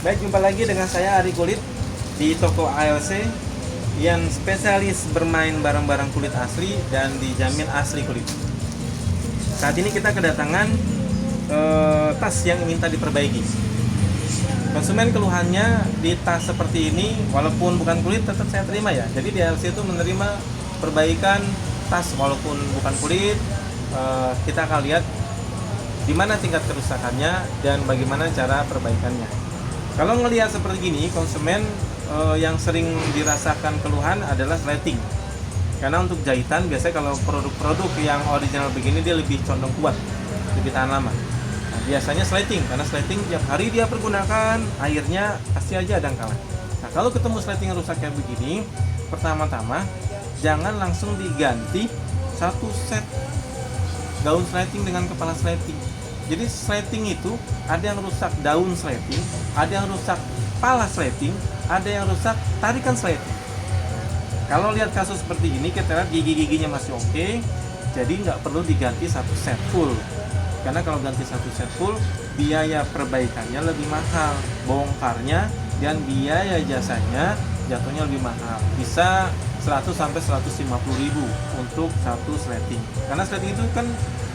Baik, jumpa lagi dengan saya Ari Kulit di toko ALC yang spesialis bermain barang-barang kulit asli dan dijamin asli kulit. Saat ini kita kedatangan tas yang minta diperbaiki. Konsumen keluhannya di tas seperti ini, walaupun bukan kulit tetap saya terima ya. Jadi di ALC itu menerima perbaikan tas walaupun bukan kulit. Kita akan lihat di mana tingkat kerusakannya dan bagaimana cara perbaikannya. Kalau ngelihat seperti gini, konsumen yang sering dirasakan keluhan adalah slating. Karena untuk jahitan biasanya kalau produk-produk yang original begini dia lebih condong kuat, lebih tahan lama. Nah, biasanya slating, karena slating tiap hari dia pergunakan, airnya pasti aja ada yang kalah. Nah, kalau ketemu slating yang rusak kayak begini, pertama-tama jangan langsung diganti satu set daun slating dengan kepala slating. Jadi slating itu ada yang rusak daun slating, ada yang rusak pala slating, ada yang rusak tarikan slating. Kalau lihat kasus seperti ini, kita lihat gigi-giginya masih oke, jadi nggak perlu diganti satu set full. Karena kalau ganti satu set full, biaya perbaikannya lebih mahal, bongkarnya dan biaya jasanya jatuhnya lebih mahal. Bisa 100 sampai 150 ribu untuk satu slating. Karena slating itu kan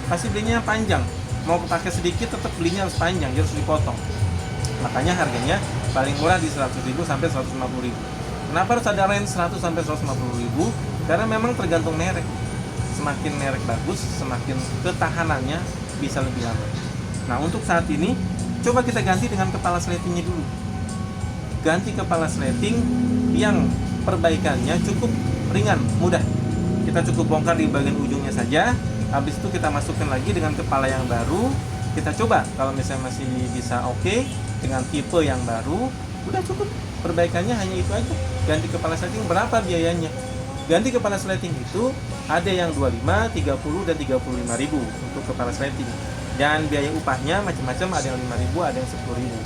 pasti belinya panjang. Mau pakai sedikit tetap belinya harus panjang, harus dipotong. Makanya harganya paling murah di 100.000 sampai 150.000. Kenapa harus ada range 100 sampai 150.000? Karena memang tergantung merek. Semakin merek bagus, semakin ketahanannya bisa lebih lama. Nah, untuk saat ini coba kita ganti dengan kepala slatingnya dulu. Ganti kepala slating yang perbaikannya cukup ringan, mudah. Kita cukup bongkar di bagian ujungnya saja. Habis itu kita masukkan lagi dengan kepala yang baru. Kita coba kalau misalnya masih bisa oke dengan tipe yang baru, udah cukup. Perbaikannya hanya itu aja. Ganti kepala slating berapa biayanya? Ganti kepala slating itu ada yang 25, 30 dan 35 ribu untuk kepala slating. Dan biaya upahnya macam-macam, ada yang 5 ribu, ada yang 10 ribu.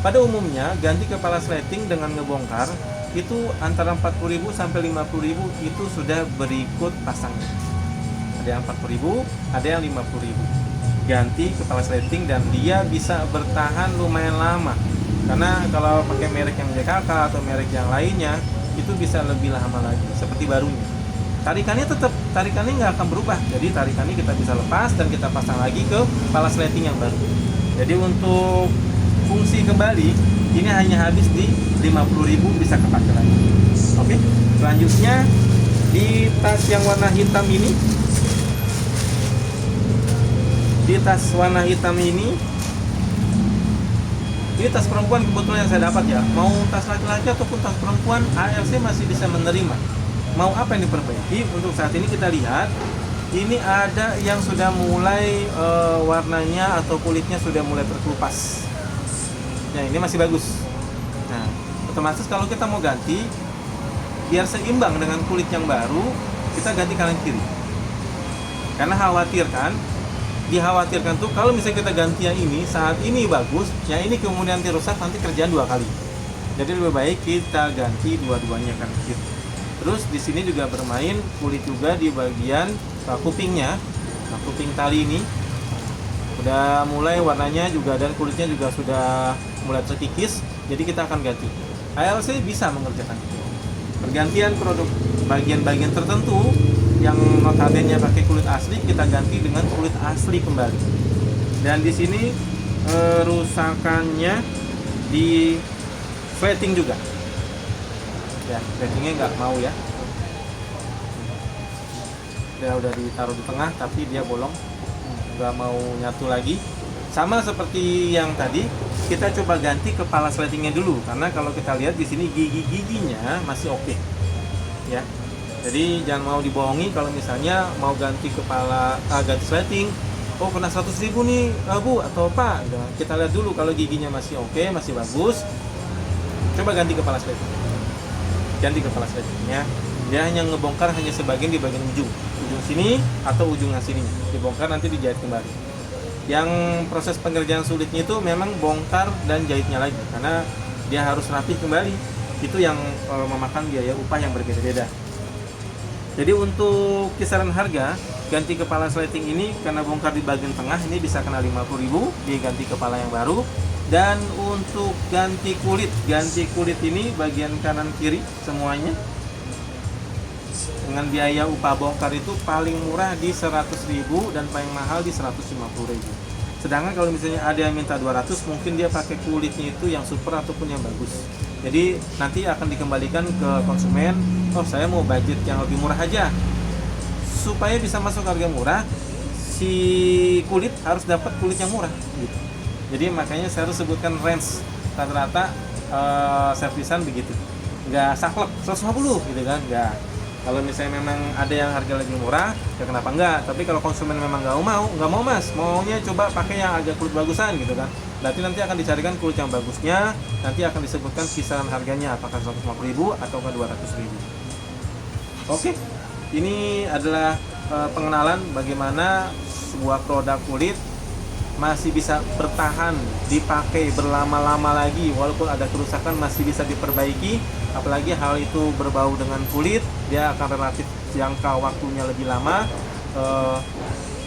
Pada umumnya ganti kepala slating dengan ngebongkar itu antara 40.000 sampai 50.000 itu sudah berikut pasangnya. Ada yang 40.000, ada yang 50.000. Ganti kepala slating dan dia bisa bertahan lumayan lama. Karena kalau pakai merek yang JKK atau merek yang lainnya itu bisa lebih lama lagi seperti barunya. Tarikannya nggak akan berubah. Jadi tarikannya kita bisa lepas dan kita pasang lagi ke kepala slating yang baru. Jadi untuk fungsi kembali ini hanya habis di 50.000 bisa kepakai lagi. Oke. Selanjutnya di tas yang warna hitam ini, ini tas perempuan kebetulan yang saya dapat ya. Mau tas laki-laki ataupun tas perempuan, ALC masih bisa menerima. Mau apa yang diperbaiki? Untuk saat ini kita lihat, ini ada yang sudah mulai warnanya atau kulitnya sudah mulai terkelupas. Ya, ini masih bagus. Nah, otomatis kalau kita mau ganti, biar seimbang dengan kulit yang baru, kita ganti kanan kiri. Karena dikhawatirkan tuh kalau misalnya kita ganti yang ini saat ini bagus, yang ini kemudian nanti rusak, nanti kerjaan dua kali. Jadi lebih baik kita ganti dua-duanya kanan kiri. Terus di sini juga bermain kulit juga di bagian kupingnya. Nah, kuping tali ini udah mulai warnanya juga dan kulitnya juga sudah mulai terkikis. Jadi kita akan ganti. ALC bisa mengerjakan itu. Pergantian produk bagian-bagian tertentu yang notabene pakai kulit asli kita ganti dengan kulit asli kembali. Dan di sini rusakannya di slating juga. Ya, slatingnya nggak mau ya. Dia udah ditaruh di tengah tapi dia bolong, nggak mau nyatu lagi. Sama seperti yang tadi, kita coba ganti kepala slatingnya dulu karena kalau kita lihat di sini gigi-giginya masih oke. Ya. Jadi jangan mau dibohongi kalau misalnya mau ganti kepala, ganti slating, oh kena 100.000 nih Bu atau Pak. Kita lihat dulu kalau giginya masih oke, masih bagus, coba ganti kepala slating. Ganti kepala slatingnya. Dia hanya ngebongkar hanya sebagian di bagian ujung sini atau ujung sini. Dibongkar nanti dijahit kembali. Yang proses pengerjaan sulitnya itu memang bongkar dan jahitnya lagi karena dia harus rapih kembali. Itu yang memakan biaya upah yang berbeda-beda. Jadi untuk kisaran harga ganti kepala slating ini karena bongkar di bagian tengah ini bisa kena 50.000 diganti kepala yang baru. Dan untuk ganti kulit ini bagian kanan kiri semuanya dengan biaya upah bongkar itu paling murah di 100.000 dan paling mahal di 150.000. Sedangkan kalau misalnya ada yang minta 200, mungkin dia pakai kulitnya itu yang super ataupun yang bagus. Jadi nanti akan dikembalikan ke konsumen, oh saya mau budget yang lebih murah aja. Supaya bisa masuk harga murah, si kulit harus dapat kulit yang murah gitu. Jadi makanya saya harus sebutkan range rata-rata servisan begitu. Nggak saklek 150 gitu kan, nggak. Kalau misalnya memang ada yang harga lebih murah, ya kenapa enggak? Tapi kalau konsumen memang nggak mau mas, maunya coba pakai yang agak kulit bagusan gitu kan. Berarti nanti akan dicarikan kulit yang bagusnya, nanti akan disebutkan kisaran harganya apakah 150.000 atau 200.000. Oke, ini adalah pengenalan bagaimana sebuah produk kulit masih bisa bertahan, dipakai berlama-lama lagi, walaupun ada kerusakan masih bisa diperbaiki. Apalagi hal itu berbau dengan kulit, dia akan relatif jangka waktunya lebih lama.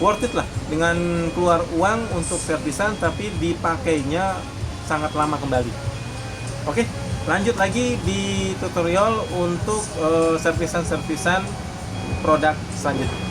Worth it lah dengan keluar uang untuk servisan tapi dipakainya sangat lama kembali. Oke, lanjut lagi di tutorial untuk servisan produk selanjutnya.